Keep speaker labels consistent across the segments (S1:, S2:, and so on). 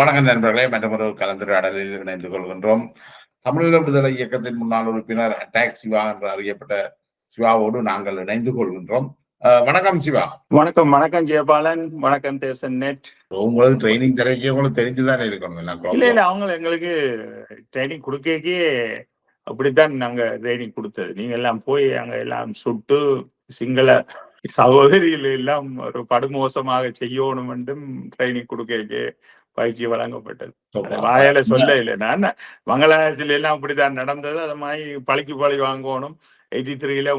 S1: வணக்கம் நண்பர்களே, மற்றொரு கலந்துரையாடலில் இணைந்து கொள்கின்றோம். தமிழீழ விடுதலை இயக்கத்தின் முன்னாள் உறுப்பினர் அட்டாக் சிவா என்று அறியப்பட்ட சிவாவோடு நாங்கள் இணைந்து கொள்கின்றோம். வணக்கம் சிவா.
S2: வணக்கம். வணக்கம் ஜெயபாலன். வணக்கம் தேசன் நெட்.
S1: உங்களுக்கு ட்ரைனிங் தரக்கே உங்களுக்கு தெரிஞ்சுதானே இருக்கணும்.
S2: இல்ல அவங்க எங்களுக்கு ட்ரைனிங் கொடுக்கே அப்படித்தான் நாங்க ட்ரைனிங் கொடுத்தது. நீங்க எல்லாம் போய் அங்க எல்லாம் சுட்டு சிங்கள சகோதரிகள் எல்லாம் ஒரு படுமோசமாக செய்யணும் என்றும் ட்ரைனிங் கொடுக்க பயிற்சி வழங்கப்பட்டது. வாயால சொல்ல இல்லை. நான் பங்களாதேசில எல்லாம் அப்படித்தான் நடந்தது. அது மாதிரி பழிக்கு பழி வாங்கணும். 83ல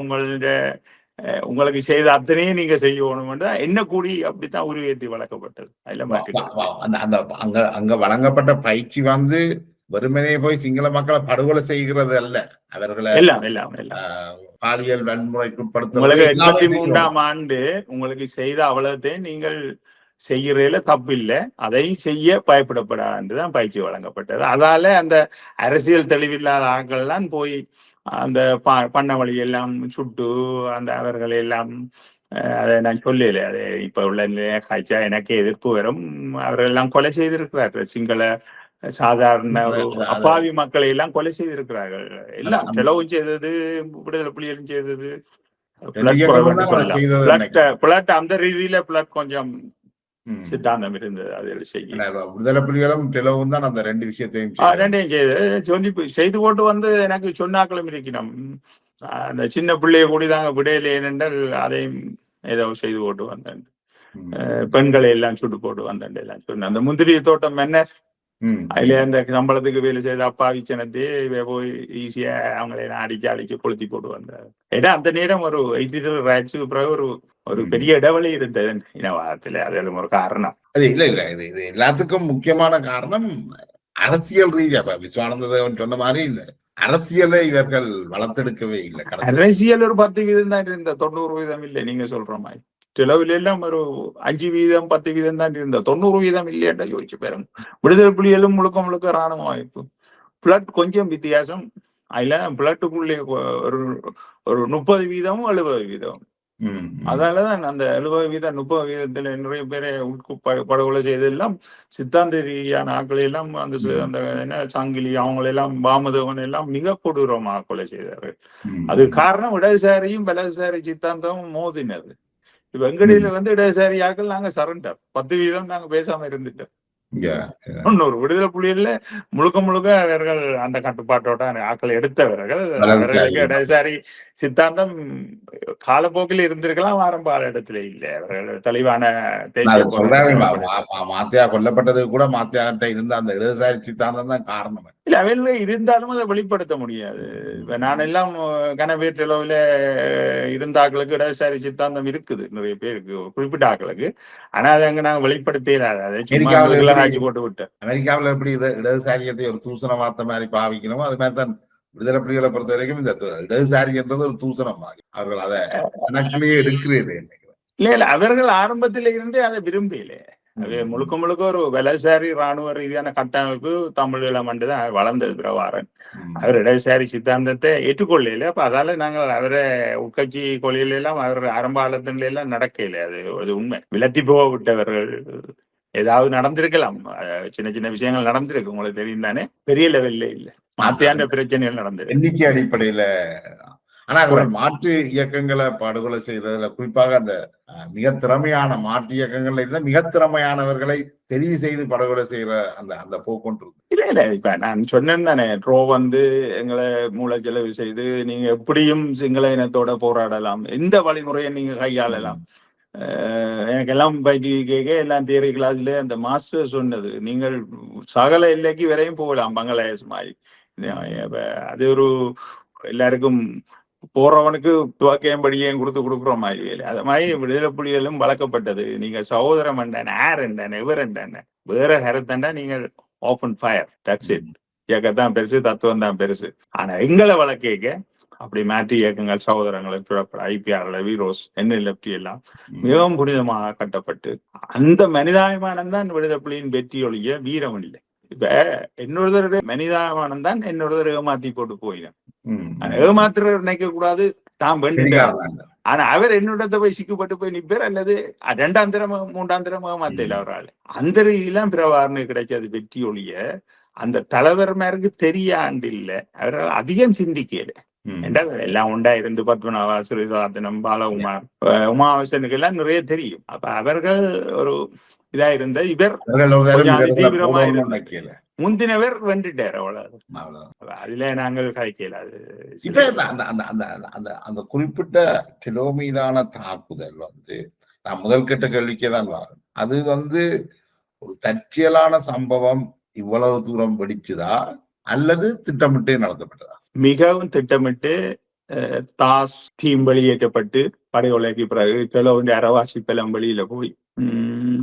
S2: உங்களுக்கு செய்த அத்தனையும் நீங்க செய்யணும் என்ன கூடி அப்படித்தான் உருவேற்றி வளர்க்கப்பட்டது.
S1: அங்க வழங்கப்பட்ட பயிற்சி வெறுமனே போய் சிங்கள மக்களை படுகொலை செய்கிறது அல்ல, அவர்களை
S2: எல்லாம் எல்லாம் எல்லாம்
S1: பாலியல் வன்முறைக்குட்படுத்த.
S2: 83ஆம் ஆண்டு உங்களுக்கு செய்த அவ்வளவுத்தையும் நீங்கள் செய்யறதுல தப்பு இல்லை, அதையும் செய்ய பயப்படப்படாதுதான் பயிற்சி வழங்கப்பட்டது. அதால அந்த அரசியல் தெளிவில்லாத ஆட்கள்லாம் போய் அந்த பண்ண வழி எல்லாம் சுட்டு அந்த அவர்கள் எல்லாம் அதை நான் சொல்லல. அது இப்ப உள்ள நிலைய காய்ச்சா எனக்கு எதிர்ப்பு வரும். அவர்கள் எல்லாம் கொலை செய்திருக்கிறார்கள். சிங்கள சாதாரண ஒரு அப்பாவி மக்களை எல்லாம் கொலை செய்திருக்கிறார்கள். எல்லாம் செலவும் செய்தது, விடுதலை புலிகளும் செய்தது. பிளட் அந்த ரீதியில பிளட் கொஞ்சம் சித்தாந்தம் இருந்தது. அதில் செய்ய
S1: விடுதலை புலிகளும் பிளவும் தான் அந்த ரெண்டு விஷயத்தையும்
S2: ரெண்டையும் செய்து போட்டு எனக்கு சொன்னாக்களும் இருக்கணும். அந்த சின்ன பிள்ளைய கூடிதாங்க விடையில ஏனென்றால் அதையும் ஏதோ செய்து போட்டு வந்தேன். பெண்களை எல்லாம் சுட்டு போட்டு வந்தேன் எல்லாம் சொன்னேன். அந்த முந்திரி தோட்டம் என்ன அதுல அந்த சம்பளத்துக்கு வேலை செய்த அப்பாவிச்சனத்தையே போய் ஈஸியா அவங்களை அடிச்சு கொளுத்தி போட்டு வந்தார். ஏன்னா அந்த நேரம் ஒரு 83 ராட்சுக்கு பிறகு ஒரு பெரிய இடைவெளி இருந்தது இனவாதத்துல. அது ஒரு காரணம்.
S1: அது இல்ல இது எல்லாத்துக்கும் முக்கியமான காரணம் அரசியல் ரீதியா. விஸ்வானந்த தேவன் சொன்ன மாதிரி இல்ல, அரசியலை இவர்கள் வளர்த்தெடுக்கவே இல்லை.
S2: அரசியல் ஒரு 10% தான் இருந்த, 90% இல்லை. நீங்க சொல்ற மாதிரி செலவுல எல்லாம் ஒரு 5%, 10% தான் இருந்த, 90% இல்லையா யோசிச்சு பாருங்க. விடுதலை புலிகளும் முழுக்க இராணுவ அமைப்பு. பிளட் கொஞ்சம் வித்தியாசம். அதுல பிளட்டுக்குள்ளே ஒரு 30% 70%. அதனாலதான் அந்த 70% 30% நிறைய பேரை படுகொலை செய்தெல்லாம் சித்தாந்த ரீதியான ஆக்களை எல்லாம் அந்த என்ன சங்கிலி அவங்களெல்லாம் பாமதவன் எல்லாம் மிக கொடூரமாக கொலை செய்தார்கள். அது காரணம் இடதுசாரியும் வலதுசாரி சித்தாந்தமும் மோதினது. வெங்கடியில இடதுசாரி ஆக்கள் நாங்க சரண்டர் 10% நாங்க பேசாம இருந்துட்டோம். இன்னொரு விடுதலை புலிகள்ல முழுக்க அவர்கள் அந்த கட்டுப்பாட்டோட ஆக்களை எடுத்தவர்கள். அவர்களுக்கு இடதுசாரி சித்தாந்தம் காலப்போக்கில் இருந்திருக்கலாம், ஆரம்ப இடத்துல இல்ல. அவர்கள் தெளிவான
S1: மாத்தியா கொல்லப்பட்டது கூட மாத்தியாட்ட இருந்த அந்த இடதுசாரி சித்தாந்தம் தான் காரணம்.
S2: இல்ல அவையில இருந்தாலும் அதை வெளிப்படுத்த முடியாது. நான் எல்லாம் கனவேற்று அளவுல இருந்த ஆக்களுக்கு இடதுசாரி சித்தாந்தம் இருக்குது, நிறைய பேருக்கு, குறிப்பிட்ட ஆக்களுக்கு. ஆனா அதை அங்க நாங்க வெளிப்படுத்தல.
S1: அமெரிக்காவில் எப்படி இடதுசாரியத்தை ஒரு தூசண வார்த்தை மாதிரி பாவிக்கணுமோ அது மாதிரி தான் விடுதலை புலிகளை பொறுத்த வரைக்கும் இந்த இடதுசாரி என்றது ஒரு தூசணம் ஆகி அவர்கள் அதை கணக்கிலேயே எடுக்கிறீர்கள்.
S2: இல்ல அவர்கள் ஆரம்பத்தில இருந்தே அதை விரும்பல. அது முழுக்க ஒரு வலதுசாரி இராணுவ ரீதியான கட்டமைப்பு தமிழீழ மண்டுதான் வளர்ந்தது. பிரபாரன் அவர் இடதுசாரி சித்தாந்தத்தை ஏற்றுக்கொள்ளல. அப்ப அதால நாங்கள் அவரை உட்கட்சி கொள்கையில எல்லாம் அவர் ஆரம்ப காலத்துல எல்லாம் நடக்கல. அது உண்மை. விலத்தி போக விட்டவர்கள் ஏதாவது நடந்திருக்கலாம், சின்ன விஷயங்கள் நடந்திருக்கு, உங்களுக்கு தெரியும் தானே. பெரிய லெவல்ல இல்ல, மாத்தியான பிரச்சனைகள் நடந்திருக்கு
S1: எண்ணிக்கை அடிப்படையில. ஆனா மாற்று இயக்கங்களை படுகொலை செய்ததுல குறிப்பாக அந்த மிக திறமையான மாற்று இயக்கங்கள்ல இல்ல, மிக திறமையானவர்களை தெரிவு செய்து படுகொலை செய்யற அந்த போக்கொன்று
S2: இல்ல. இப்ப நான் சொன்னேன் தானே, ட்ரோ எங்களை மூளைச்செலவு செய்து நீங்க எப்படியும் சிங்கள இனத்தோட போராடலாம், எந்த வழிமுறையை நீங்க கையாளலாம். எனக்கெல்லாம் பயிற்சி கேட்க எல்லாம் தியரி கிளாஸ்ல அந்த மாஸ்டர் சொன்னது, நீங்கள் சகல எல்லைக்கு வரையும் போகலாம் பங்களாதேஷ் மாதிரி. அது ஒரு எல்லாருக்கும் போறவனுக்கு துவக்கையம்படியும் கொடுக்குற மாதிரி வேலை. அது மாதிரி விடுதலை புலிகளும் வளர்க்கப்பட்டது. நீங்க சகோதரம் என்றானே, ஏர் என்றானே, எவர் என்றானே, வேற கருத்தண்டா நீங்கள் ஓப்பன் ஃபயர், டச் இட். இயக்கத்தான் பெருசு, தத்துவம் தான் பெருசு. ஆனா எங்களை வளர்க்க அப்படி மாற்றி இயக்கங்கள் சகோதரங்களை ஐபிஆர்ல வீரோஸ் NLFT எல்லாம் மிகவும் புனிதமாக கட்டப்பட்டு அந்த மனிதாபிமானம் தான் விடுதலை புலியின் வெற்றி ஒழிய வீரம் இல்லை. இப்ப இன்னொருத்தருடைய மனிதாபிமானம் தான் இன்னொருத்தர் ஏமாத்தி போட்டு போயிடும். ஏமாத்திர நினைக்க கூடாது, தான் வேண்டிட்டார்.
S1: பிடிக்காம
S2: ஆனா அவர் என்னிடத்தை போய் சிக்கப்பட்டு போய் நிப்பார், அல்லது 2ஆம் தரம் 3ஆம் தரம் ஏமாத்தையில அவரால். அந்த ரீதியெல்லாம் பிரபாகரனுக்கு கிடைச்சது வெற்றி ஒழிய அந்த தலைவர்மாருக்கு தெரியாண்டு இல்ல, அவரால் அதிகம் சிந்திக்கல. என்றால் எல்லாம் உண்டா இருந்து பத்மநாபா, சுரேசாதனம், பாலகுமார், உமாவாசனுக்கு எல்லாம் நிறைய தெரியும். அப்ப அவர்கள் ஒரு இதா இருந்த, இவர் கொஞ்சம் தீவிரமா இருந்த. முந்தினவர் வென்றுட்டார், அவ்வளவு. அதுல நாங்கள் கதைக்கலாது.
S1: இப்ப அந்த குறிப்பிட்ட கிலோ மீதான தாக்குதல் நான் முதல் கட்ட கேள்விக்கே தான் வரும். அது ஒரு தற்செயலான சம்பவம் இவ்வளவு தூரம் வெடிச்சுதா அல்லது திட்டமிட்டு நடத்தப்பட்டதா?
S2: மிகவும் திட்டமிட்டு தாஸ் டீம் வெளியேற்றப்பட்டு படையொலைக்கு பிறகு கிலோவின் அரவாசி பலம் வெளியில போய்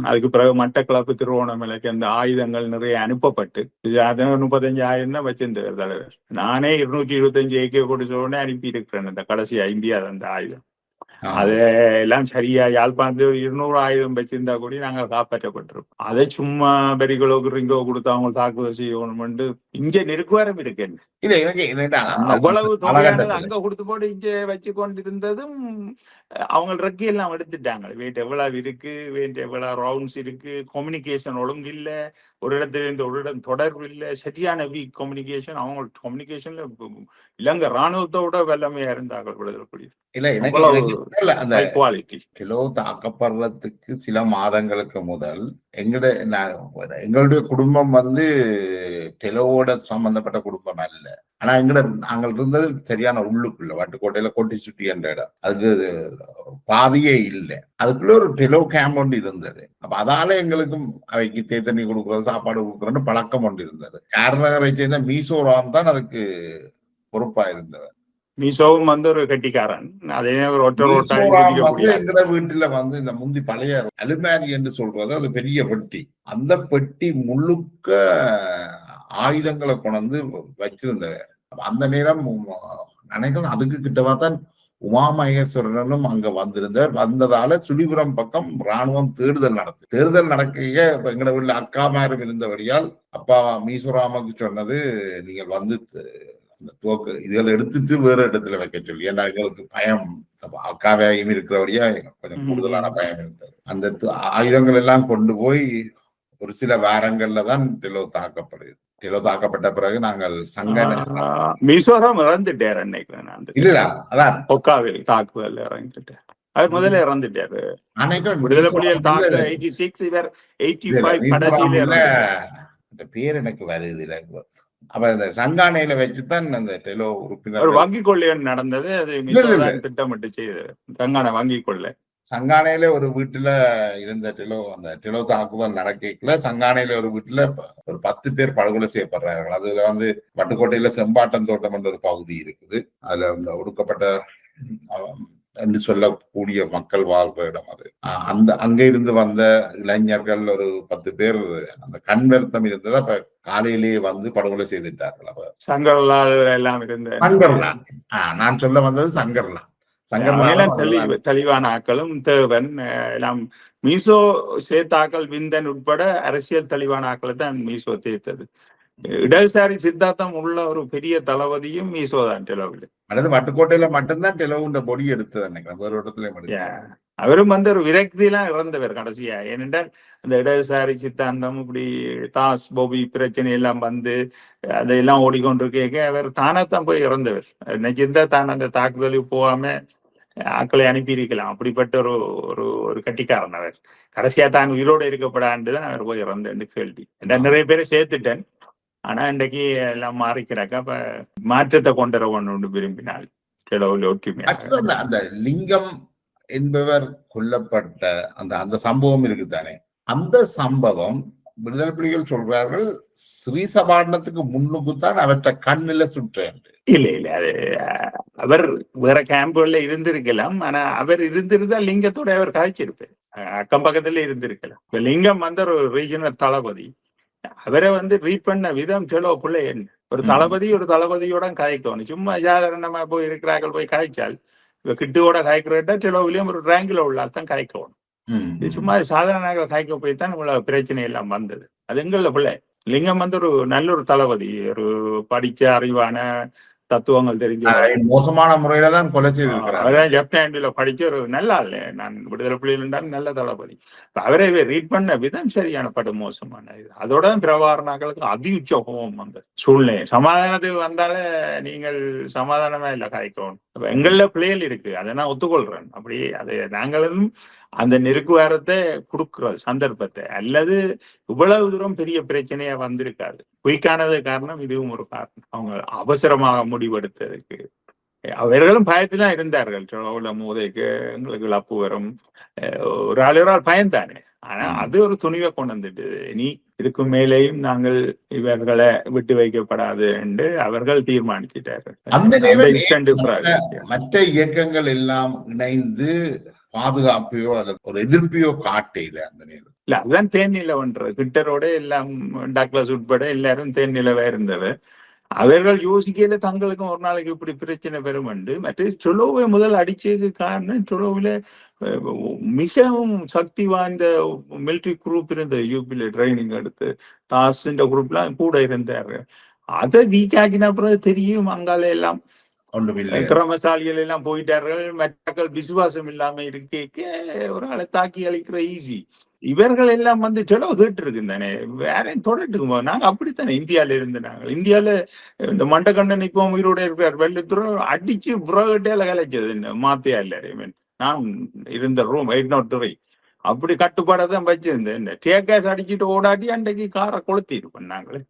S2: அதுக்கு பிறகு மட்டக்களப்பு, திருவோணமலைக்கு அந்த ஆயுதங்கள் நிறைய அனுப்பப்பட்டு 35,000 தான் வச்சிருந்தார் தலைவர். நானே 225 AK கொடுத்த உடனே அனுப்பி இருக்கிறேன் அந்த கடைசி இந்தியா அந்த ஆயுதம். அது எல்லாம் சரியா யாழ்ப்பாணத்துல 200 ஆயுதம் வச்சிருந்தா கூட நாங்கள் காப்பாற்றப்பட்டிருக்கோம். அதை சும்மா பெரிகளோக்கு ரிங்கோ கொடுத்து அவங்க தாக்குதல் செய்யணும்னு இங்க நெருக்குவாரம் இருக்கேன். அவ்வளவு தொகையானது அங்க கொடுத்து போட்டு இங்க வச்சு கொண்டிருந்ததும் அவங்க ரெக்கி எல்லாம் எடுத்துட்டாங்க. வேண்ட் எவ்வளவு இருக்கு, வேண்ட் எவ்வளவு ரவுண்ட்ஸ் இருக்கு, கம்யூனிகேஷன் ஒழுங்கு இல்ல, ஒரு இடத்துல இருந்து ஒரு இடம் தொடர்பு இல்லை, சரியான வீக் கம்யூனிகேஷன். அவங்க கம்யூனிகேஷன்ல இலங்கை ராணுவத்தோட வல்லமையா இருந்தாங்க விடுதலைக்கூடிய.
S1: கிலோ தாக்கப்படுறதுக்கு சில மாதங்களுக்கு முதல் எங்களுடைய குடும்பம் டெலோவோட சம்பந்தப்பட்ட குடும்பம் அல்ல. ஆனா நாங்கள் இருந்தது சரியான உள்ளுக்குள்ள வட்டுக்கோட்டையில கோட்டி சுட்டி என்ற இடம், அதுக்கு பாதியே இல்லை. அதுக்குள்ள ஒரு டெலோ கேம்ப் ஒன்று இருந்தது. அப்ப அதால எங்களுக்கும் அவைக்கு தேத்தண்ணி கொடுக்கறது, சாப்பாடு கொடுக்கறன்னு பழக்கம் ஒன்று இருந்தது. கேரளரை சேர்ந்த மீசோராம் தான் அதுக்கு பொறுப்பா இருந்தவர்.
S2: மீசோவும் ஒரு கட்டிக்காரன். அதே ஒரு
S1: எங்கட வீட்டுல இந்த முந்தி பழைய அலுமாரி என்று சொல்றது, அது பெரிய பெட்டி. அந்த பெட்டி முழுக்க ஆயுதங்களை கொண்டு வச்சிருந்தவர். அந்த நேரம் நினைக்கிறேன் அதுக்கு கிட்டவாதான் உமா மகேஸ்வரனும் அங்க வந்ததால சுழிபுரம் பக்கம் ராணுவம் தேடுதல் நடக்க இப்ப எங்கட வீட்டுல அக்காமாரும் இருந்தபடியால் அப்பா மீசோராமுக்கு சொன்னது, நீங்கள் அந்த துவக்கு இதுகளை எடுத்துட்டு வேற இடத்துல வைக்க சொல்லி. ஏன்னா எங்களுக்கு பயம், அக்காவையும் இருக்கிறபடியா கொஞ்சம் கூடுதலான பயம் இருந்தது. அந்த ஆயுதங்கள் எல்லாம் கொண்டு போய் ஒரு சில வாரங்கள்ல தான் டெலோ தாக்கப்படுது. டெலோ தாக்கப்பட்ட பிறகு நாங்கள்
S2: மீசோரம் இறந்துட்டார் நினைக்கிறேன்.
S1: இல்ல அதான்
S2: ஒக்காவில் தாக்குதல் இறந்துட்டார். அவர் முதல்ல இறந்துட்டாரு. விடுதலை புலிகள் தாக்க 86, இவர் 85 கடைசியில.
S1: பேர் எனக்கு வருது இல்லை. அப்ப இந்த சங்கானையில வச்சுதான் அந்த டெலோ உறுப்பினர்
S2: வங்கி கொள்ளை நடந்தது. அது திட்டமிட்டு செய்தது. சங்கானை வங்கி கொள்ளை.
S1: சங்கானையில ஒரு வீட்டுல இருந்த அந்த டெலோ தாக்குதல் நடக்கல. சங்கானையில ஒரு வீட்டுல ஒரு 10 பேர் படுகொலை செய்யப்படுறார்கள். அதுல வட்டுக்கோட்டையில செம்பாட்டம் தோட்டம் என்ற ஒரு பகுதி இருக்குது. அதுல ஒடுக்கப்பட்ட என்று சொல்லக்கூடிய மக்கள் வாழ்ற இடம் அது. அங்க இருந்து வந்த இளைஞர்கள் ஒரு 10 பேர் அந்த கண் வருத்தம் இருந்தது. அப்ப காலையிலேயே படுகொலை செய்துட்டார்கள். அப்ப
S2: சங்கர்லால் எல்லாம் இருந்த
S1: சங்கர்லால், நான் சொல்ல வந்தது சங்கர்லால்.
S2: தெளிவான ஆக்களும் தேவன் எல்லாம் மீசோ சேர்த்தாக்கள், விந்தன் உட்பட அரசியல் தெளிவான ஆக்களை தான் மீசோ தேர்த்தது. இடதுசாரி சித்தாந்தம் உள்ள ஒரு பெரிய தளபதியும் மீசோ தான் டெலோவில்.
S1: அதாவது வட்டுக்கோட்டையில மட்டும்தான் டெலோவுண்ட பொடி எடுத்தது நினைக்கிறேன். வேறு இடத்துல
S2: அவரும் ஒரு விரக்தியெல்லாம் இறந்தவர் கடைசியா. ஏனென்றால் அந்த இடதுசாரி சித்தாந்தம் இப்படி தாஸ் போபி பிரச்சனை எல்லாம் அதையெல்லாம் ஓடிக்கொண்டிருக்க அவர் தானத்தான் போய் இறந்தவர். நினைச்சிருந்தா தான் அந்த தாக்குதலுக்கு போகாம ஆக்களை அனுப்பியிருக்கலாம். அப்படிப்பட்ட ஒரு கட்டிக்காரன் அவர். கடைசியா தான் உயிரோடு இருக்கப்படாண்டுதான் அவர் போய் இறந்தேன்னு கேள்வி. நிறைய பேரை சேர்த்துட்டேன். ஆனா இன்றைக்கு எல்லாம் மாறிக்கிறாக்க. அப்ப மாற்றத்தை கொண்டு வரணும்னு விரும்பினால்
S1: அந்த லிங்கம் என்பவர் கொல்லப்பட்ட அந்த சம்பவம் இருக்குதானே, அந்த சம்பவம் விடுதலை புலிகள் சொல்றார்கள் ஸ்ரீசபாடனத்துக்கு முன்னுக்குத்தான் அவற்றை கண்ணில சுற்றேன்.
S2: இல்ல அது அவர் வேற கேம்புகள்ல இருந்திருக்கலாம். ஆனா அவர் இருந்திருந்தா லிங்கத்தோட அவர் காய்ச்சிருப்பார். அக்கம் பக்கத்துல இருந்திருக்கலாம். இப்ப லிங்கம் ஒரு ரீஜனல் தளபதி. அவரை ரீட் பண்ண விதம் செலோ பிள்ளை என்ன, ஒரு தளபதியோட காய்க்கணும். சும்மா சாதாரணமா போய் இருக்கிறார்கள் போய் காய்ச்சால் கிட்டோட காய்க்கிறா செலவுலயும் ஒரு ரேங்கில உள்ளாதான் காய்க்கணும். இது சும்மா சாதாரண காய்க்க போய் தான் இவ்வளவு பிரச்சனை எல்லாம் வந்தது. அது எங்கள பிள்ளை லிங்கம் ஒரு நல்ல ஒரு தளபதி, ஒரு படிச்ச அறிவான தத்துவங்கள் தெரிஞ்சவர்.
S1: மோசமான முறையில தான் கொலை செய்திருக்கிறார்.
S2: லெப்ட் ஹேண்டில் படிச்ச ஒரு நல்லா இல்லை. நான் விடுதலை புலிகள் என்றாலும் நல்ல தளபதி. அவரை ரீட் பண்ண விதம் சரியான படு மோசமான இது. அதோட பிரபாகரனாக்களுக்கு அதி உச்ச கோபம் அந்த சூழ்நிலை. சமாதானத்துக்கு வந்தாலே நீங்கள் சமாதானமா இல்லை காய்க்கணும். எங்கள பிள்ளைகள் இருக்கு, அதை நான் ஒத்துக்கொள்றேன். அப்படியே அதை நாங்களும் அந்த நெருக்குவாரத்தை கொடுக்குற சந்தர்ப்பத்தை, அல்லது இவ்வளவு தூரம் பெரிய பிரச்சனையா வந்திருக்காது. குயிக்கானது காரணம், இதுவும் ஒரு காரணம். அவங்க அவசரமாக முடிவெடுத்ததுக்கு அவர்களும் பயத்துதான் இருந்தார்கள். மோதைக்கு எங்களுக்கு இழப்பு வரும், ஒரு ஆளுரால் பயந்தானே. ஆனா அது ஒரு துணிவை கொண்டு வந்துட்டு இனி இதுக்கு மேலேயும் நாங்கள் இவர்களை விட்டு வைக்கப்படாது என்று அவர்கள் தீர்மானிச்சிட்டார்கள்.
S1: மற்ற இயக்கங்கள் எல்லாம் இணைந்து பாதுகாப்பையோ அல்லது ஒரு எதிர்ப்பையோ காட்டையில அந்த நேரம்
S2: இல்ல. அதுதான் தேன்நிலவன்றது. ட்விட்டரோட எல்லாம் டாக்லஸ் உட்பட எல்லாரும் தேன்நிலவா இருந்தவர். அவர்கள் யோசிக்கையில தங்களுக்கும் ஒரு நாளைக்கு இப்படி பிரச்சனை பெறும் என்று. மற்ற சொலோவை முதல் அடிச்சதுக்கு காரணம், சொலோவில மிகவும் சக்தி வாய்ந்த மிலிட்ரி குரூப் இருந்தது. யூபியில ட்ரைனிங் எடுத்து தாஸ் குரூப்லாம் கூட இருந்தாரு. அதை வீக் ஆக்கின பிறகு தெரியும் அங்கால எல்லாம் திறமசாலிகள் எல்லாம் போயிட்டார்கள். மக்கள் விசுவாசம் இல்லாம இருக்க ஒரு ஆளை தாக்கி அழிக்கிற ஈஸி. இவர்கள் எல்லாம் வந்து செலவு கேட்டு இருக்கு தானே, வேறையும் தொடட்டுக்குமா. நாங்க அப்படித்தானே இந்தியால இருந்து, நாங்கள் இந்தியால இந்த மண்டகண்டன் இப்போ உயிரோட இருக்கிறார். வெள்ளத்துறம் அடிச்சு புறகட்டையில கலைச்சது என்ன மாத்தியா இல்ல. நான் இருந்த ரூம் 803 அப்படி கட்டுப்பாடாதான் வச்சிருந்தேன். என்ன டேக்காஸ் அடிச்சுட்டு ஓடாட்டி அன்றைக்கு காரை கொளுத்தி இருப்பேன். நாங்களே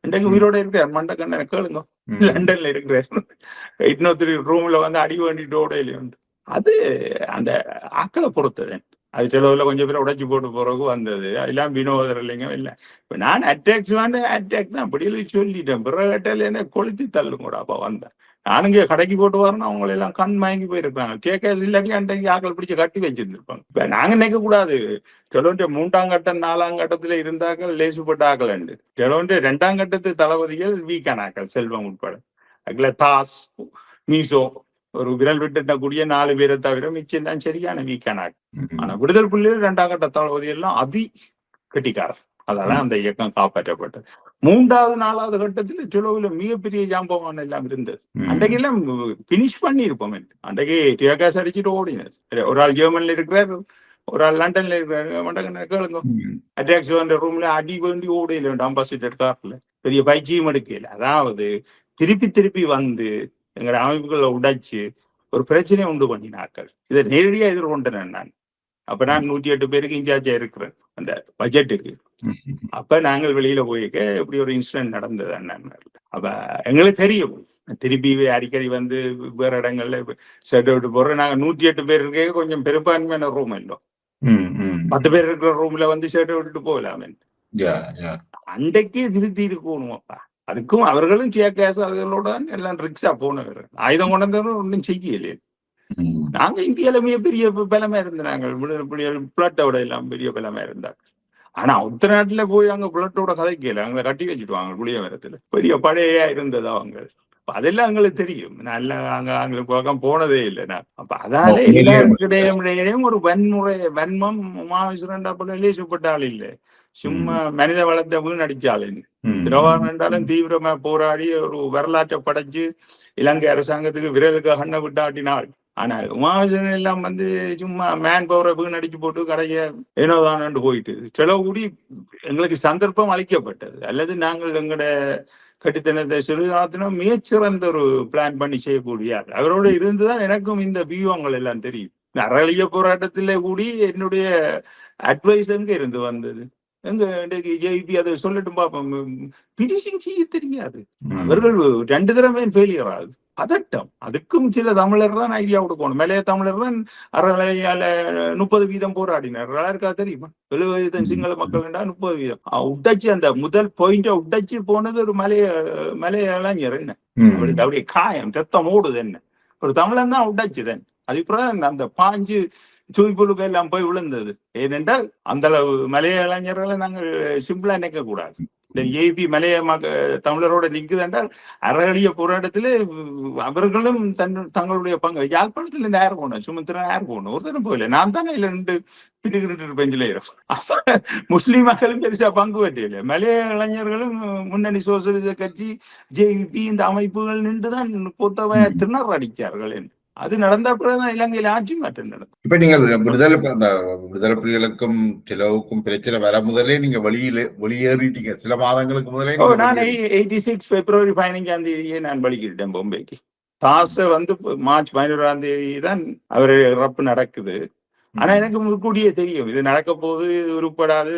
S2: இன்றைக்கு உயிரோட இருக்கிறார் மண்டகண்ணனை கேளுங்க. லண்டன்ல இருக்கிறார். 803 ரூம்ல வந்து அடி வேண்டிட்டு ஓடையில உண்டு. அது அந்த ஆக்களை பொறுத்தது. அது செலவுல கொஞ்சம் பேர் உடைச்சு போட்டு போறதுக்கு வந்தது. அதெல்லாம் வினோதர் இல்லைங்க. இல்லை இப்ப நான் அட்டாக்ஸ் அட்டாக் தான் அப்படி சொல்லிட்டேன். பிறகட்டையில என்ன கொளுத்தி தள்ளும் கூட. அப்ப வந்தேன் நானுங்க கடைக்கு போட்டு வரணும். அவங்கள எல்லாம் கண் வாங்கி போயிருக்காங்க. கேஸ் இல்லாட்டி அன்றைக்கு ஆக்கள் பிடிச்ச கட்டி வச்சிருந்துருப்பாங்க. இப்ப நாங்க நினைக்க கூடாது செலவுன்ற 3ஆம் கட்டம் 4ஆம் கட்டத்துல இருந்தாக்கள் லேசுப்பட்ட ஆக்கள் உண்டு. செலவுன்ற 2ஆம் கட்டத்து தளபதிகள் வீக்கான ஆக்கள், செல்வம் உட்பட. அதுல தாஸ் மீசோ ஒரு விரல் விட்டு கூடிய 4 பேரை தவிர மிச்சம் தான் சரியான வீக்கான ஆக்கள். ஆனா விடுதலை புலிகள் 2ஆம் கட்ட தளபதி எல்லாம் அதி கட்டிக்காரர். அதெல்லாம் அந்த இயக்கம் காப்பாற்றப்பட்டது. 3வது 4வது கட்டத்துல செலவுல மிகப்பெரிய ஜாம்பவான் எல்லாம் இருந்தது. அன்றைக்கு எல்லாம் பினிஷ் பண்ணி இருப்போம். அன்றைக்கு டேகாஸ் அடிச்சுட்டு ஓடினது. ஒரு ஆள் ஜெர்மன்ல இருக்கிறார், ஒரு ஆள் லண்டன்ல இருக்கிறாரு. மண்டகண்ண கேளுங்க, அட்டாக்ஸ் வந்த ரூம்ல அடி வேண்டி ஓடையில அம்பாசிடர் கார்ல பெரிய பயிற்சியும் எடுக்கல. அதாவது திருப்பி வந்து எங்களோட அமைப்புகளை உடைச்சு ஒரு பிரச்சனையை உண்டு பண்ணினார்கள். இதை நேரடியா எதிர்கொண்டேன் நான். அப்ப நான் 108 பேருக்கு இன்சார்ஜா இருக்கிறேன் அந்த பட்ஜெட்டுக்கு. அப்ப நாங்கள் வெளியில போயிருக்க இப்படி ஒரு இன்சிடென்ட் நடந்தது அண்ணன். அப்ப எங்களுக்கு தெரியும் திருப்பி அடிக்கடி வந்து வேற இடங்கள்ல செட் அவுட் போடுறோம். நாங்க 108 பேர் இருக்க கொஞ்சம் பெரும்பான்மையான ரூம் இல்லை. 10 பேர் இருக்கிற ரூம்ல வந்து ஷர்ட் விட்டுட்டு போகலாமே. அன்றைக்கே திருத்தி இருக்கணும். அப்பா அதுக்கும் அவர்களும் கேஸ் அவர்களோட எல்லாம் ரிக்ஸா போனவர். ஆயுதம் கொண்டவரும் ஒன்றும் செய்யலையே. நாங்க இந்தியால மிகப்பெரிய பலமா இருந்தாங்க. பிளட்டோட எல்லாம் பெரிய பலமா இருந்தாங்க. ஆனா உத்தர நாட்டுல போய் அங்க பிளட்டோட கதைக்கல, அங்க கட்டி வச்சுட்டுவாங்க புளிய மரத்துல. பெரிய பழையா இருந்தது அவங்க. அதெல்லாம் எங்களுக்கு தெரியும். நல்ல அங்க பக்கம் போனதே இல்லை நான். அப்ப அதால எல்லாருக்கிடையும் ஒரு வன்மம் மாவிசுரண்டா பண்ண லேசுப்பட்ட ஆள் இல்லை. சும்மா மனித வளத்தை வீணடிச்சாலும் பிரபாகரன் என்றாலும் தீவிரமா போராடி ஒரு வரலாற்றை படைச்சு இலங்கை அரசாங்கத்துக்கு விரலுக்கு கண்ணை விட்டாட்டினாள். ஆனால் உமாவிசன் எல்லாம் வந்து சும்மா மேன் பவரை வீணடிச்சு போட்டு கடையை ஏனோதானு போயிட்டு செலவு கூடி எங்களுக்கு சந்தர்ப்பம் அளிக்கப்பட்டது. அல்லது நாங்கள் எங்களோட கட்டித்தனத்தை சிறுகாலத்தினும் மிகச்சிறந்த ஒரு பிளான் பண்ணி செய்யக்கூடிய அவரோட இருந்துதான் எனக்கும் இந்த வியூகங்கள் எல்லாம் தெரியும். அறளிய போராட்டத்திலே கூடி என்னுடைய அட்வைஸ் எங்க இருந்து வந்தது? எங்க ஜேபி அதை சொல்லட்டும் பார்ப்போம். பினிஷிங் செய்ய தெரியாது. அவர்கள் 2 தடவை ஃபெயிலியர் ஆகுது. பதட்டம். அதுக்கும் சில தமிழர் தான் ஐடியா கொடுக்கணும். மலைய தமிழர் தான் அறலையால 30% போராடினார். இருக்கா தெரியுமா? 70% சிங்கள மக்கள் 30%. உடைச்சு அந்த முதல் பாயிண்ட உடைச்சு போனது ஒரு மலைய இளைஞர். என்ன அப்படியே காயம் ரத்தம் ஓடுது. என்ன ஒரு தமிழன் தான் உடைச்சுதன். அதுக்கப்புறம் அந்த பாஞ்சு தூய்புழுக்க எல்லாம் போய் விழுந்தது. ஏனென்றால் அந்த அளவு மலைய இளைஞர்களை நாங்கள் சிம்பிளா நினைக்க கூடாது. இந்த ஏபி மலைய தமிழரோட நிக்குது என்றால் அறகழிய போராட்டத்துல அவர்களும் தங்களுடைய பங்கு யாழ்ப்பாணத்துல இருந்து யார் போகணும், சுமந்திரன் யார் போகணும், ஒருத்தரும் போகல. நான் தானே இல்ல ரெண்டு பின்னுக்கிட்டு பெஞ்சில முஸ்லீம் மக்களும் பெருசா பங்கு பற்றியில்லை. மலைய இளைஞர்களும் முன்னணி சோசியலிச கட்சி ஜேபி இந்த அமைப்புகள் நின்றுதான் கொத்தவ திணற அடிச்சார்கள். அது நடந்த பிறகுதான் இலங்கையில ஆட்சி மாற்றம் நடக்கும்.
S1: இப்ப நீங்கள் விடுதலை புலிகளுக்கும் டிலோவுக்கும் பிரச்சனை வர முதலே நீங்க வெளியேறிட்டீங்க. சில மாதங்களுக்கு முதலே
S2: நான் 86 பிப்ரவரி 15ஆம் தேதியே நான் வெளிக்கிட்டேன் பொம்பைக்கு. தாச வந்து மார்ச் 11ஆம் தேதி தான் அவரு ரப்பு நடக்குது. ஆனா எனக்கு முன்கூடியே தெரியும் இது நடக்க போது, உருப்படாது,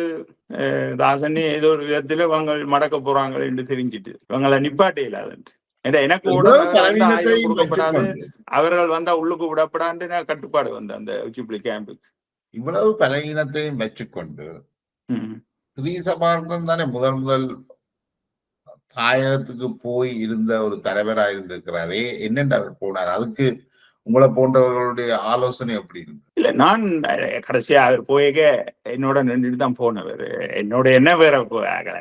S2: தாசனே ஏதோ ஒரு விதத்துல இவங்க மடக்க போறாங்க என்று தெரிஞ்சிட்டு இவங்களை நிப்பாட்டே இல்லாதன்ட்டு. எனக்கு கொடுக்கப்படாது, அவர்கள் வந்தா உள்ளுக்கு விடப்படான்னு கட்டுப்பாடு வந்த அந்த உச்சிப்புலி கேம்புக்கு.
S1: இவ்வளவு பலகீனத்தையும் வச்சுக்கொண்டு ஸ்ரீசபாரதன் தானே முதல் தாயகத்துக்கு போய் இருந்த ஒரு தலைவராக இருந்திருக்கிறாரே, என்னென்று அவர் போனார்? அதுக்கு உங்களை போன்றவர்களுடைய ஆலோசனை எப்படி இருந்து?
S2: இல்ல, நான் கடைசியா அவர் போயக என்னோட நின்றுட்டு தான் போனவர். என்னோட என்ன வேற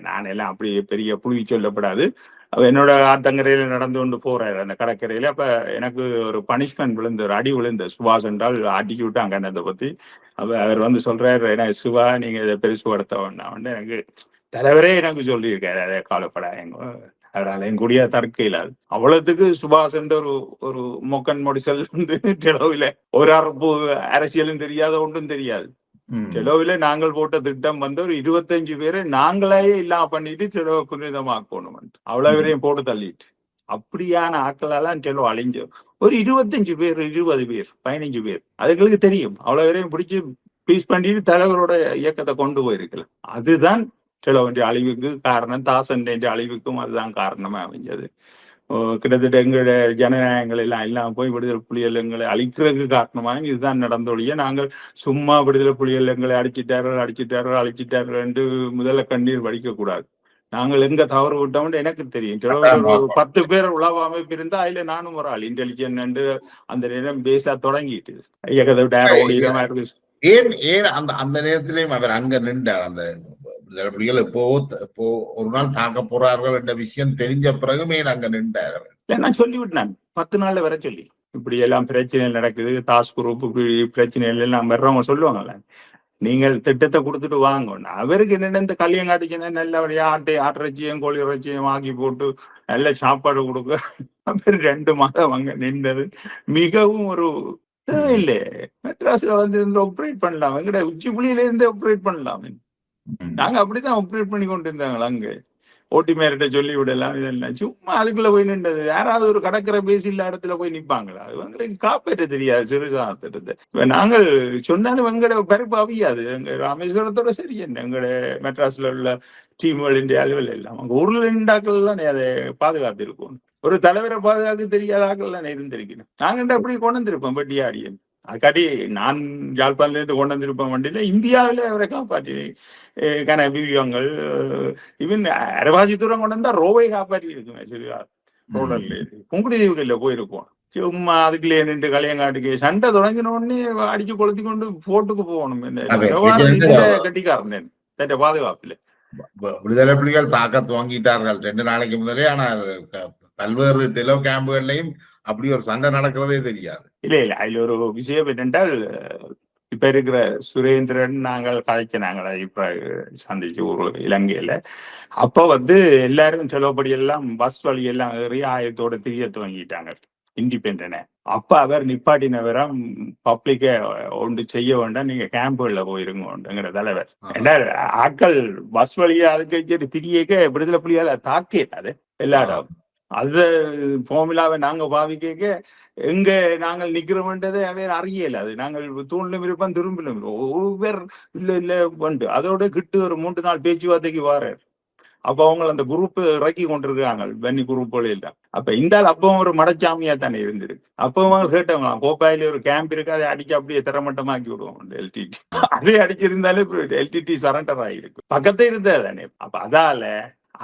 S2: நான் எல்லாம் அப்படி பெரிய புழுவி சொல்லப்படாது. என்னோட ஆத்தங்கரையில நடந்து கொண்டு போறாரு அந்த கடற்கரையில. அப்ப எனக்கு ஒரு பனிஷ்மெண்ட் விழுந்த, ஒரு அடி விழுந்த. சுபாஷ் என்றால் அடிக்கி விட்டாங்க அதை பத்தி. அப்ப அவர் வந்து சொல்றாரு, ஏன்னா சிவா நீங்க இதை பெருசுபடுத்த வேண்டாம், எனக்கு தலைவரே எனக்கு சொல்லியிருக்காரு, அதை கவலைப்படாங்க, அவரால் என் கூடிய தடுக்க இல்லாது. அவ்வளவுக்கு சுபாஷ் என்ற ஒரு மொக்கன் மொடிசல் வந்து டெலோவில ஒரு அரப்பு அரசியலும் தெரியாது, ஒன்றும் தெரியாது. டெலோவில நாங்கள் போட்ட திட்டம் வந்து ஒரு 25 பேரை நாங்களே இல்லாம பண்ணிட்டு டெலோ புனிதமாக்கணும், அவ்வளவு பேரையும் போட்டு தள்ளிட்டு. அப்படியான ஆட்களெல்லாம் டெலோ அழிஞ்சு ஒரு 25 பேர், 20 பேர், 15 பேர் அதுகளுக்கு தெரியும். அவ்வளவு பேரையும் பிடிச்சு பீஸ் பண்ணிட்டு தலைவரோட இயக்கத்தை கொண்டு போயிருக்கல. அதுதான் டெலோவின் அழிவுக்கு காரணம். தாசன் அழிவுக்கும் அதுதான் காரணமா அமைஞ்சது. கிட்டத்தட்ட எங்களோட ஜனநாயகங்கள் எல்லாம் இல்லாம போய் விடுதலை புலிகள் எங்களை அழிக்கிறதுக்கு காரணமாக இதுதான் நடந்தொழிய, நாங்கள் சும்மா விடுதலை புலிகள் எங்களை அழிச்சிட்டார்கள் என்று முதல்ல கண்ணீர் வடிக்க கூடாது. நாங்கள் எங்க தவறு விட்டோம்னு எனக்கு தெரியும். ஒரு 10 பேர் உளவு அமைப்பு இருந்தா அதுல நானும் ஒரு ஆள் இன்டெலிஜென்ட் அந்த நேரம் பேசா தொடங்கிட்டு இயக்கத்தை விட்டு யாரும் ஓடிடாம இருக்கு.
S1: ஏன் அந்த நேரத்திலேயும் அவர் அங்க நின்றார்? அந்த புலிகள் இப்போ ஒரு நாள் தாக்க போறார்கள் என்ற விஷயம் தெரிஞ்ச பிறகு மேல் அங்க நின்றார்கள்.
S2: நான் சொல்லிவிட்டேன் 10 நாள்ல வர சொல்லி, இப்படி எல்லாம் பிரச்சனைகள் நடக்குது, டாஸ்க் குரூப் பிரச்சனைகள் எல்லாம் வர்றவங்க சொல்லுவாங்கல்ல, நீங்கள் திட்டத்தை கொடுத்துட்டு வாங்க. அவருக்கு என்னென்ன இந்த கல்யாணம் காட்டுச்சுன்னா நல்லபடியா ஆட்டிறைச்சியும் கோழி இறைச்சியும் ஆக்கி போட்டு நல்ல சாப்பாடு கொடுக்க அவர் 2 மாதம் அங்க நின்றது மிகவும் ஒரு இல்லை. மெட்ராஸ்ல வந்து இருந்து ஆப்ரேட் பண்ணலாம், எங்கட உச்சிப்புலியில இருந்து ஆப்ரேட் பண்ணலாம். நாங்க அப்படித்தான் ஆப்ரேட் பண்ணி கொண்டு இருந்தாங்களா அங்க. ஓட்டி மேரிட்ட சொல்லி விடலாம், இதெல்லாம் சும்மா அதுக்குள்ள போய் நின்றது. யாராவது ஒரு கடற்கரை பேசி இல்ல இடத்துல போய் நிப்பாங்களா? இவங்களுக்கு காப்பேற்ற தெரியாது சிறுகாலத்திட்ட. இப்ப நாங்கள் சொன்னாலும் எங்கட பருப்பு அவியாது. எங்க ராமேஸ்வரத்தோட சரி என்ன எங்கட மெட்ராஸ்ல உள்ள டீம்களின் அலுவல் எல்லாம் அங்க ஊர்ல நின்றாக்கள் எல்லாம் அதை பாதுகாத்து இருக்கும். ஒரு தலைவரை பாதுகாக்க தெரியாத ஆக்கள் எல்லாம் இருந்திருக்கணும். நாங்க அப்படி கொண்டு வந்திருப்போம் பட்டியாடியன். அதுக்காட்டி நான் யாழ்ப்பாணத்துல இருந்து கொண்டு வந்திருப்பேன் வண்டியில. இந்தியாவில அவரை காப்பாற்றி விவியங்கள் இவன் அரவாசி தூரம் கொண்டு வந்தா ரோவை காப்பாற்றி இருக்குமே சரியா. ரோடர்ல புங்குடுதீவுகள்ல போயிருப்போம். சும்மா அதுக்குள்ளே நின்று கலையங்காட்டுக்கு சண்டை தொடங்கின உடனே அடிச்சு கொளுத்தி கொண்டு போட்டுக்கு போகணும். கட்டிக்காரன் தட்ட பாதுகாப்புல
S1: விடுதலை புலிகள் தாக்க துவங்கிட்டார்கள் 2 நாளைக்கு முதலே. ஆனால் பல்வேறு டெலோ கேம்புகள்லையும் அப்படி ஒரு சண்டை நடக்கிறதே தெரியாது.
S2: இல்ல அதுல ஒரு விஷயம் என்னென்றால், இப்ப இருக்கிற சுரேந்திரன் நாங்கள் கதைச்சினாங்களா இப்ப சந்திச்சு ஒரு இலங்கையில. அப்ப வந்து எல்லாரும் செலவுபடி எல்லாம் பஸ் வழி எல்லாம் ஏறி ஆயத்தோட திரிய துவங்கிட்டாங்க இண்டிபெண்டன. அப்ப அவர் நிப்பாட்டினவரம் பப்ளிக்க ஒன்று செய்ய வேண்டாம், நீங்க கேம்புகள்ல போயிருங்கிற தலைவர். ஆட்கள் பஸ் வழியா அதுக்கு திரியக்க விடுதலை புலியால தாக்கிடாது எல்லா இடம். அது ஃபார்முலாவை நாங்க பாவிக்க எங்க நாங்கள் நிக்கிறோம்ன்றதை அவர் அறியல. அது நாங்கள் தூண்டிலும் இருப்போம் திரும்பிலும் ஒவ்வொரு இல்ல வந்து அதோட கிட்டு ஒரு 3 நாள் பேச்சுவார்த்தைக்கு வாரார். அப்ப அவங்க அந்த குரூப் இறக்கி கொண்டிருக்காங்க வன்னி குரூப்புகள் எல்லாம். அப்ப இந்த அப்பவும் ஒரு மடச்சாமியா தானே இருந்திருக்கு. அப்பவும் கேட்டவங்களாம் கோப்பாயில ஒரு கேம்ப் இருக்கு, அதை அடிச்சு அப்படியே திறமட்டமாக்கி விடுவோம் எல்டிடி. அதே அடிச்சிருந்தாலே எல்டிடி சரண்டர் ஆகிருக்கு, பக்கத்தே இருந்தா தானே. அப்ப அதால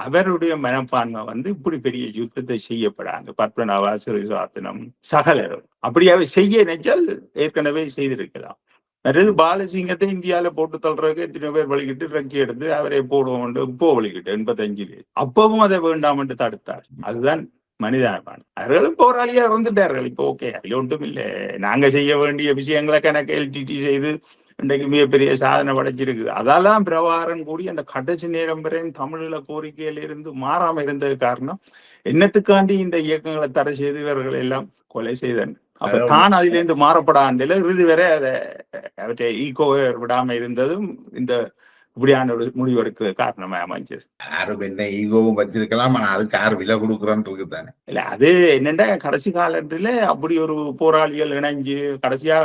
S2: அவருடைய மனப்பான்மை வந்து இப்படி பெரிய யுத்தத்தை செய்யப்படாது. பத்மநாபா சிறுசாத்தனம் சகலரும் அப்படியாவே செய்ய நினைச்சால் ஏற்கனவே செய்திருக்கலாம். மற்றது பாலசிங்கத்தை இந்தியாவில போட்டு தள்ளுறதுக்கு எத்தனை பேர் வலிக்கிட்டு ரெக்கி எடுத்து அவரை போடுவோம் இப்போ வலிக்கிட்டு 85 அப்பவும் அதை வேண்டாம் என்று தடுத்தார். அதுதான் மனிதாபிமானம். அவர்களும் போராளியா இருந்துட்டார்கள். இப்போ ஓகே, அதுல ஒன்றும் இல்லை. நாங்க செய்ய வேண்டிய விஷயங்களை கணக்கு எல்டிடி செய்து இன்றைக்கு மிகப்பெரிய சாதனை படைச்சிருக்குது. அதெல்லாம் பிரபாகரன் கூடி அந்த கடைசி நேரம் வரையும் தமிழீழ கோரிக்கையில இருந்து மாறாம இருந்தது காரணம் என்னத்துக்காண்டி இந்த இயக்கங்களை தடை செய்து இவர்கள் எல்லாம் கொலை செய்தன். அப்ப தான் அதுல இருந்து மாறப்படாண்டில இறுதி வரை அதை அவற்றை ஈகோவை விடாம இருந்ததும் இந்த இப்படியான ஒரு முடிவு எடுக்க காரணமா அமைஞ்சது.
S1: யாரும் என்ன ஈகோவும் வச்சிருக்கலாம், ஆனா அதுக்கு யாரு விலை கொடுக்குறான்னு இருக்குதானே.
S2: இல்ல அது என்னண்டா கடைசி காலத்துல அப்படி ஒரு போராளிகள் இணைஞ்சு கடைசியா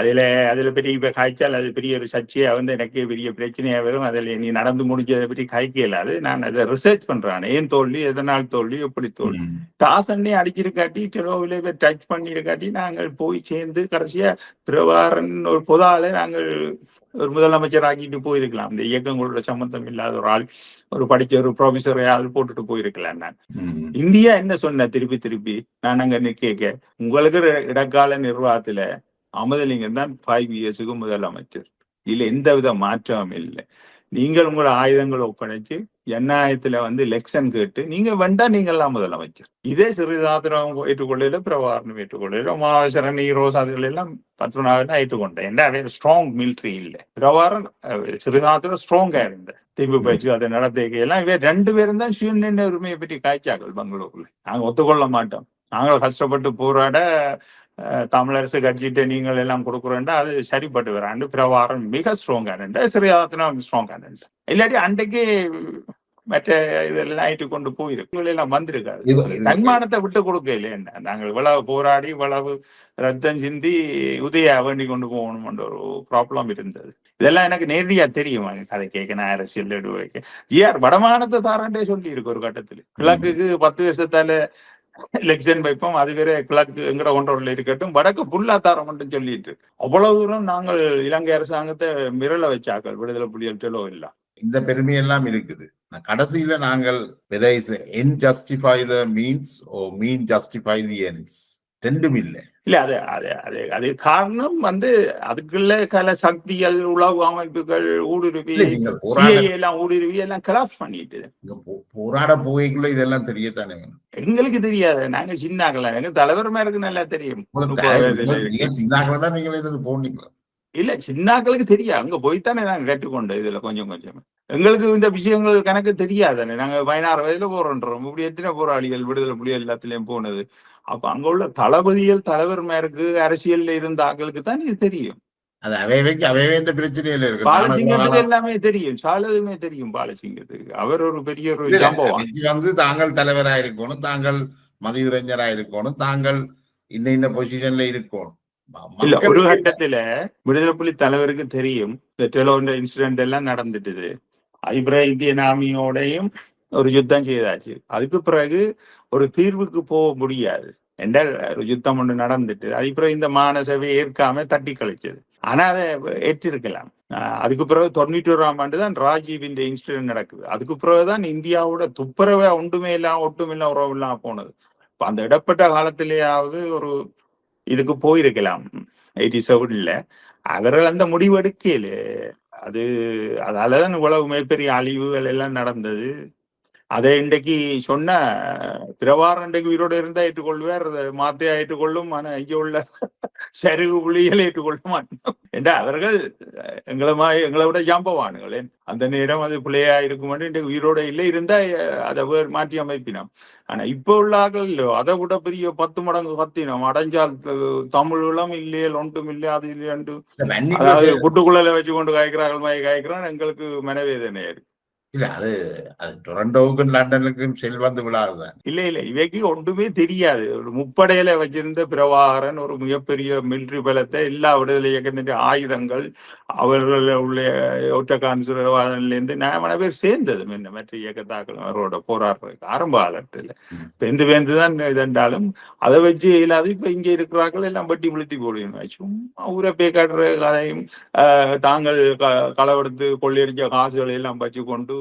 S2: அதுல பெரிய காய்ச்சல், அது பெரிய ஒரு சர்ச்சையா எனக்கு பெரிய பிரச்சனையா வரும். அதுல நீ நடந்து முடிஞ்சதை பற்றி காய்க்க இல்லாது. நான் அதை ரிசர்ச் பண்றேன், ஏன் தோல்வி, எதனால் தோல்வி, எப்படி தோல்வி. தாசன்னே அடிச்சிருக்காட்டி டெலோவில டச் பண்ணிருக்காட்டி நாங்கள் போய் சேர்ந்து கடைசியா பிரபாகரன் ஒரு பொதால நாங்கள் ஒரு முதலமைச்சர் ஆக்கிட்டு போயிருக்கலாம். இந்த இயக்கங்களோட சம்பந்தம் இல்லாத ஒரு ஆள், ஒரு படிச்ச ஒரு ப்ரொஃபஸர் ஆள் போட்டுட்டு போயிருக்கலாம். நான் இந்தியா என்ன சொன்ன திருப்பி நான் அங்க கேட்க, உங்களுக்கு இடக்கால நிர்வாகத்துல அமுதலிங்கம் தான் 5 இயர்ஸுக்கு முதலமைச்சர். இதுல எந்த வித மாற்றமும் இல்லை. நீங்கள் உங்களோட ஆயுதங்களை ஒப்படைச்சு ஜனநாயகத்துல எலெக்ஷன் கேட்டு நீங்க வேண்டா நீங்கள்லாம் முதலமைச்சர். இதே சிறிதாத்திரம் ஏற்றுக்கொள்ளையில பிரபாகரன் ஏற்றுக்கொள்ளையில மாவசரன் ஈரோஸ் அதுகள் எல்லாம் பத்மநாபன் ஏற்றுக்கொண்டேன். ஏன்னா ஸ்ட்ராங் மிலிட்ரி இல்லை. பிரபாகரன் சிறிதாத்திரம் ஸ்ட்ராங்கா இருந்த திரும்பி போயிடுச்சு. அதை நடத்தையெல்லாம் இவ 2 பேரும் தான் சுயநிர்ணய உரிமையை பற்றி காய்ச்சாக்கள் பெங்களூர்ல. நாங்க ஒத்துக்கொள்ள மாட்டோம். நாங்கள் கஷ்டப்பட்டு போராட தமிழரசு கட்சிட்டு நீங்கள் எல்லாம் கொடுக்குறேன்டா அது சரிப்பட்டு வராண்டு பிரபாகரன் மிக ஸ்ட்ராங்கான சிறியாத்தினா ஸ்ட்ராங்கான. இல்லாட்டி அன்றைக்கு மற்ற இதெல்லாம் ஆயிட்டு கொண்டு போயிருக்கு எல்லாம் வந்திருக்காரு. தன்மானத்தை விட்டு கொடுக்க இல்லையா? நாங்கள் இவ்வளவு போராடி இவ்வளவு ரத்தம் சிந்தி உதயா வேண்டி கொண்டு போகணும்ன்ற ஒரு ப்ராப்ளம் இருந்தது. இதெல்லாம் எனக்கு நேரடியா தெரியும். கதை கேட்க நான் அரசியல் வைக்க ஜிஆர் வடமானத்தை தாராண்டே சொல்லி இருக்கு ஒரு கட்டத்துல. கிழக்குக்கு 10 வருஷத்தால எலெக்ஷன் வைப்போம், அது வேற கிழக்கு எங்கட ஒன்றோட இருக்கட்டும், வடக்கு புல்லா தாரம் மட்டும் சொல்லிட்டு அவ்வளவு தூரம் நாங்கள் இலங்கை அரசாங்கத்தை மிரள வச்சாக்கள் விடுதலை புலிகளோ இல்ல.
S1: இந்த பெருமையெல்லாம் இருக்குது. கடைசியில நாங்கள் justify the means or mean justify the ends ரெண்டும் இல்லை.
S2: இல்ல அது காரணம் அதுக்குள்ள கல சக்திகள், உளவு அமைப்புகள் ஊடுருவி எல்லாம் ஊடுருவி எல்லாம் கிளாப்ஸ் பண்ணிட்டு
S1: போராட போய்க்குள்ள இதெல்லாம் தெரியத்தானே வேணும்.
S2: எங்களுக்கு தெரியாது, நாங்க சின்னாக்கல. எங்க தலைவர் மேருக்கு நல்லா தெரியும்.
S1: சின்னாக்கலதான் நீங்க போனீங்களா?
S2: இல்ல சின்னாக்களுக்கு தெரியாது, அங்க போய்த்தானே நாங்க கற்றுக்கொண்டோம். இதுல கொஞ்சம் எங்களுக்கு இந்த விஷயங்கள் கணக்கு தெரியாதானே. நாங்க 16 வயதுல போறோன்றோம். இப்படி எத்தனை போராளிகள் விடுதலை புலிகள் எல்லாத்துலயும் போனது. அப்ப அங்க உள்ள தளபதிகள் தலைவர் மேற்கு அரசியல்ல இருந்த ஆக்களுக்கு தான் இது தெரியும்.
S1: அது அவைவே இந்த பிரச்சனையில இருக்கு.
S2: பாலசிங்கத்துக்கு எல்லாமே தெரியும், சாலதுமே தெரியும் பாலசிங்கத்துக்கு. அவர் ஒரு பெரிய ஒரு
S1: சம்பவம். தாங்கள் தலைவராக இருக்கணும், தாங்கள் மதியுரைஞராக இருக்கணும், தாங்கள் இந்த பொசிஷன்ல இருக்கணும்.
S2: இல்ல ஒரு கட்டத்துல விடுதலை புலி தலைவருக்கு தெரியும் இந்த டெலோன்ற இன்சிடென்ட் எல்லாம் நடந்துட்டுது. இந்தியன் ஆர்மியோடையும் ஒரு யுத்தம் செய்தாச்சு. அதுக்கு பிறகு ஒரு தீர்வுக்கு போக முடியாது என்றால் ஒரு யுத்தம் ஒன்று நடந்துட்டு அதுக்கு பிறகு இந்த மாநசபை ஏற்காம தட்டி கழிச்சது. ஆனா அதை ஏற்றிருக்கலாம். அதுக்கு பிறகு 91ஆம் ஆண்டு தான் ராஜீவின் இன்சிடென்ட் நடக்குது. அதுக்கு பிறகுதான் இந்தியாவோட துப்புரவை ஒட்டுமில்லாம் உறவில்லாம் போனது. இப்ப அந்த இடப்பட்ட காலத்திலேயாவது ஒரு இதுக்கு போயிருக்கலாம் 87ல. அவர்கள் அந்த முடிவு எடுக்கல. அதாலதான் இவ்வளவு மிகப்பெரிய அழிவுகள் எல்லாம் நடந்தது. அதை இன்றைக்கு சொன்ன பிரபாகரன் இன்றைக்கு உயிரோடு இருந்தா ஏற்றுக்கொள்வார், மாத்தையா ஏற்றுக்கொள்ளும். ஆனா இங்க உள்ள சருகு புலிகளை ஏற்றுக்கொள்ள மாட்டோம் என்ற அவர்கள் எங்களை விட ஜாம்பவானுங்களே. அந்த நேரம் அது பிள்ளையா இருக்கும். இன்றைக்கு உயிரோட இல்லை, இருந்தா அதை வேறு மாற்றி அமைப்பினோம். ஆனா இப்ப உள்ள ஆக்கள் இல்லையோ அதை விட பெரிய 10 மடங்கு கத்தினோம். அடைஞ்சால் தமிழ் இல்லையே ஒன்றும் இல்லை, அது இல்லையாண்டு புட்டுக்குள்ள வச்சு கொண்டு காய்க்கிறான். எங்களுக்கு மனவேதனையா இருக்கு.
S1: இல்ல அது டொரண்டோவுக்கும் லண்டனுக்கும் செல்வந்து விழாதுதான்.
S2: இல்ல இவைக்கு ஒன்றுமே தெரியாது. ஒரு முப்படையில வச்சிருந்த பிரபாகரன் ஒரு மிகப்பெரிய மிலிட்ரி பலத்தை, எல்லா விடுதலை இயக்கத்தின் ஆயுதங்கள், அவர்கள் உள்ள ஒற்றக்கான்சுரவாதன்ல இருந்து நியாயமான பேர் சேர்ந்தது. மற்ற இயக்கத்தாக்கள் அவரோட போராடுறதுக்கு ஆரம்ப காலத்துல பேந்துதான் இதென்றாலும் அதை வச்சு இல்லாது. இப்ப இங்க இருக்கிறார்கள் எல்லாம் பட்டி விழுத்தி போடுவோம். ஊரப்பே காட்டுற கதையும் தாங்கள் களவெடுத்து கொள்ளையடிச்ச காசுகளை எல்லாம் வச்சு கொண்டு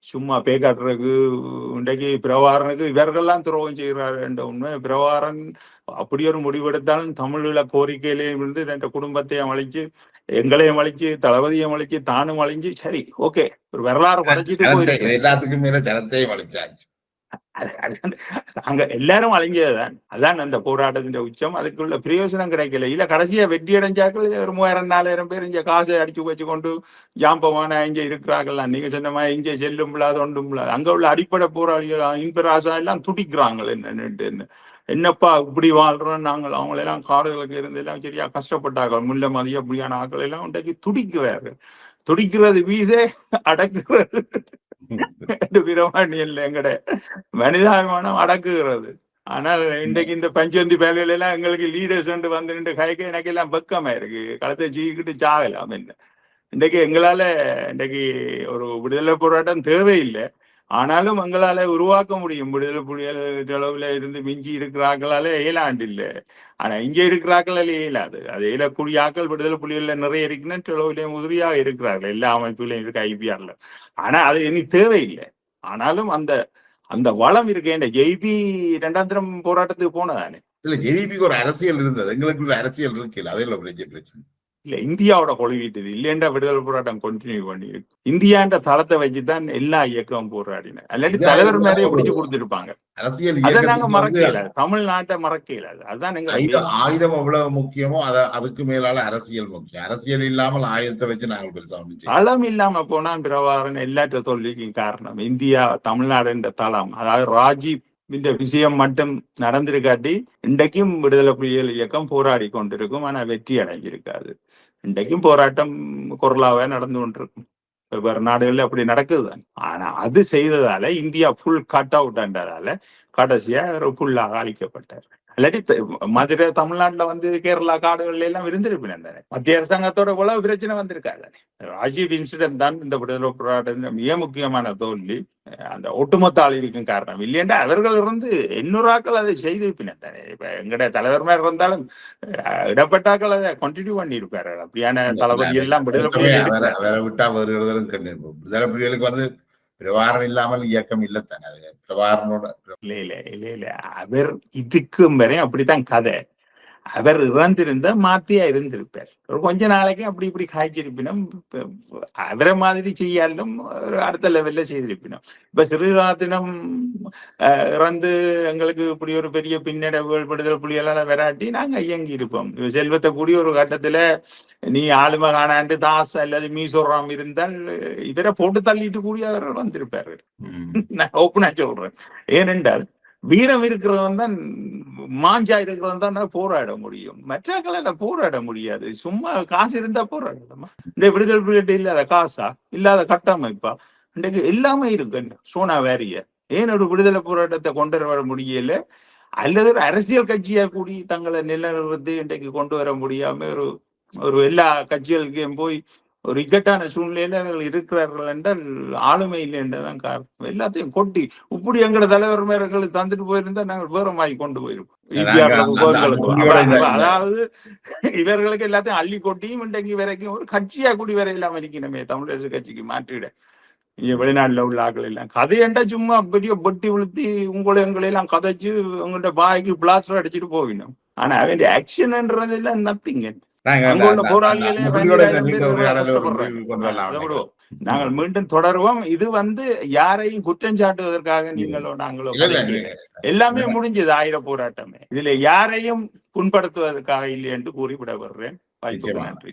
S2: சும்மா பே காட்டுறதுக்கு இன்றைக்கு பிரபாகரனுக்கு இவர்கள்லாம் துரோகம் செய்கிறார் என்ற உண்மை. பிரபாகரன் அப்படி ஒரு முடிவெடுத்தாலும் தமிழீழ கோரிக்கையிலேயும் இருந்து ரெண்டு குடும்பத்தையும் அழிச்சு, எங்களையும் அழிச்சு, தளபதியும் அழிச்சு, தானும் அழிஞ்சு, சரி ஓகே ஒரு வரலாறு படைச்சிட்டு போயிருக்கு.
S1: எல்லாத்துக்கும் மேல ஜனத்தையும் அழிச்சாச்சு.
S2: அங்க எல்லாரும் அழிஞ்சதுதான். அதான் அந்த போராட்டத்தின் உச்சம். அதுக்குள்ள பிரயோஜனம் கிடைக்கல. இல்ல கடைசியா வெற்றி அடைஞ்சாக்கள் ஒரு 3000-4000 பேர் இங்க காசை அடிச்சு வச்சு கொண்டு ஜாம்பமான இங்க இருக்கிறார்கள். நீங்க சொன்ன மாதிரி இங்க செல்லும் இல்லாத ஒன்றும் இல்லாத அங்க உள்ள அடிப்படை போராளிகள் இன்பராசா எல்லாம் துடிக்கிறாங்க. என்னப்பா இப்படி வாழ்றோம் நாங்கள், அவங்களெல்லாம் காடுகளுக்கு இருந்து எல்லாம் சரியா கஷ்டப்பட்டார்கள். முல்லை மதிய அப்படியான ஆக்கள் எல்லாம் இன்றைக்கு துடிக்கிறாரு. துடிக்கிறது வீசே அடக்குறது பிரமாணி இல்லை, எங்கட மனிதாபிமானம் அடக்குகிறது. ஆனால் இன்றைக்கு இந்த பஞ்சந்தி பேலையில எல்லாம் எங்களுக்கு லீடர்ஸ் வந்து நின்று கைக்க எனக்கு எல்லாம் வெக்கமா இருக்கு. களத்தை சீக்கிட்டு சாகலாம். என்ன இன்றைக்கு எங்களால இன்றைக்கு ஒரு விடுதலை போராட்டம் தேவையில்லை. ஆனாலும் எங்களால உருவாக்க முடியும். விடுதலை புலிகள் அளவுல இருந்து மிஞ்சி இருக்கிறார்களால இயலாண்டு இல்லை. ஆனா இங்க இருக்கிறார்களால இயலாது. அது இயலக்கூடிய ஆக்கள் விடுதலை புலிகள்ல நிறைய இருக்குன்னு அளவுலையும் உதவியாக இருக்கிறார்கள். எல்லா அமைப்புகளையும் இருக்கு ஐபிஆர்ல. ஆனா அது இனி தேவையில்லை. ஆனாலும் அந்த அந்த வளம் இருக்கேன். இந்த ஜெய்பி 2ஆம் தரம் போராட்டத்துக்கு போனதானே.
S1: இல்ல ஜெய்பிக்கு ஒரு அரசியல் இருந்தது, எங்களுக்குள்ள அரசியல் இருக்கு. அதே பிரச்சனை
S2: இல்ல இந்தியாவோட கொள்விட்டது இல்லைன்றா விடுதலை போராட்டம் கண்டினியூ பண்ணி இருக்கு. இந்தியான்ற தளத்தை வச்சுதான் எல்லா இயக்கமும் போராடின. அல்லாட்டி தலைவர் மேலேயே பிடிச்சு கொடுத்துருப்பாங்க.
S1: அரசியல்
S2: அதை நாங்க மறக்கல. தமிழ்நாட்டை மறக்கல. அதுதான் எங்க
S1: ஆயுதம் எவ்வளவு முக்கியமோ அதுக்கு மேலால அரசியல் முக்கியம். அரசியல் இல்லாமல் ஆயுதத்தை வச்சு நாங்கள் பெருசா
S2: தளம் இல்லாம போனா பிரபாகரன் எல்லாத்த தோல்விக்கும் காரணம் இந்தியா தமிழ்நாடு என்ற தளம். அதாவது ராஜீவ் இந்த விஷயம் மட்டும் நடந்திருக்காட்டி இன்றைக்கும் விடுதலை புலிகள் இயக்கம் போராடி கொண்டிருக்கும். ஆனா வெற்றி அடைஞ்சிருக்காது. இன்றைக்கும் போராட்டம் குரலாவே நடந்து கொண்டிருக்கும். வேறு நாடுகள்ல அப்படி நடக்குதுதான். ஆனா அது செய்ததால இந்தியா ஃபுல் கட் அவுட் ஆனதால கடைசியா ஒரு ஃபுல்லாக அழிக்கப்பட்டார். இல்லாட்டி மதுரை தமிழ்நாட்டுல கேரளா காடுகள்ல எல்லாம் இருந்திருப்பேன். மத்திய அரசாங்கத்தோட போல பிரச்சனை வந்திருக்காது. ராஜீவ் இன்சிடென்ட் தான் இந்த விடுதலை போராட்டம் மிக முக்கியமான தோல்வி. அந்த ஒட்டுமொத்த அழிவுக்கும் காரணம் இல்லையென்றா அவர்கள் இன்னொரு அதை செய்திருப்பினர் தானே. இப்ப எங்கட தலைவர் மாதிரி இருந்தாலும் இடப்பட்டாக்கள் அதை கண்டினியூ பண்ணி இருப்பாரு. அப்படியான தளபதி எல்லாம் விடுதலை
S1: புலிகளுக்கு பிரபாகரன் இல்லாமல் இயக்கம் இல்லத்தானே. பிரபாகரனோட
S2: இல்ல அவர் இதுக்கும் வரை அப்படித்தான் கதை. அவர் இறந்திருந்தா மாத்தியா இருந்திருப்பார். ஒரு கொஞ்ச நாளைக்கு அப்படி இப்படி காய்ச்சிருப்பினும் அவரை மாதிரி செய்யாலும் அடுத்த லெவல்ல செய்திருப்பினோம். இப்ப ஸ்ரீராத்தினம் இறந்து எங்களுக்கு இப்படி ஒரு பெரிய பின்னடைவுகள் விடுதலை புலிகளால விராட்டி நாங்க இயங்கி இருப்போம். செல்வத்தை கூடிய ஒரு கட்டத்துல நீ ஆளுமை காணாண்டு தாஸ் அல்லது மீசோராம் இருந்தால் இவரை போட்டு தள்ளிட்டு கூடிய அவர்கள் வந்திருப்பார்கள். நான் ஓப்பனா சொல்றேன். ஏனென்றால் வீரம் இருக்கிறவன் தான் மாஞ்சா இருக்கிறவன் தான் போராட முடியும். மற்றவர்களால போராட முடியாது. சும்மா காசு இருந்தா போராடலாமா? இந்த விடுதலை புலிகிட்ட இல்லாத காசா, இல்லாத கட்டமைப்பா? இன்றைக்கு எல்லாமே இருக்கு. சோனா வேரிய ஏன் ஒரு விடுதலை போராட்டத்தை கொண்டு வர முடியல? அல்லது அரசியல் கட்சியா கூடி தங்களை நிலநிறுத்தி இன்றைக்கு கொண்டு வர முடியாம ஒரு எல்லா கட்சிகளுக்கும் போய் ஒரு இக்கட்டான சூழ்நிலையில அவர்கள் இருக்கிறார்கள் என்றால் ஆளுமை இல்லை என்றதான் காரணம். எல்லாத்தையும் கொட்டி இப்படி எங்களோட தலைவர் மேற்கு தந்துட்டு போயிருந்தா நாங்கள் வேறமாகி கொண்டு போயிருக்கோம். அதாவது இவர்களுக்கு எல்லாத்தையும் அள்ளி கொட்டியும் இன்றைக்கு வரைக்கும் ஒரு கட்சியா கூடி வர இல்லாம இருக்கணுமே தமிழரசு கட்சிக்கு மாற்றிட. வெளிநாட்டுல உள்ள ஆக்கள் எல்லாம் கதையண்டா சும்மா பெரிய பொட்டி உளுத்தி எங்களை எல்லாம் கதைச்சு உங்கள்ட்ட பாய்க்கு பிளாஸ்டர் அடிச்சுட்டு போகணும். ஆனா அவன் ஆக்ஷன்ன்றது எல்லாம் நத்திங்க. நாங்கள் மீண்டும் தொடருவோம். இது யாரையும் குற்றம் சாட்டுவதற்காக நீங்களோ நாங்களோ எல்லாமே முடிஞ்சது. ஆயுத போராட்டமே இதுல யாரையும் புண்படுத்துவதற்காக இல்லை என்று கூறிவிட வர்றேன். நன்றி.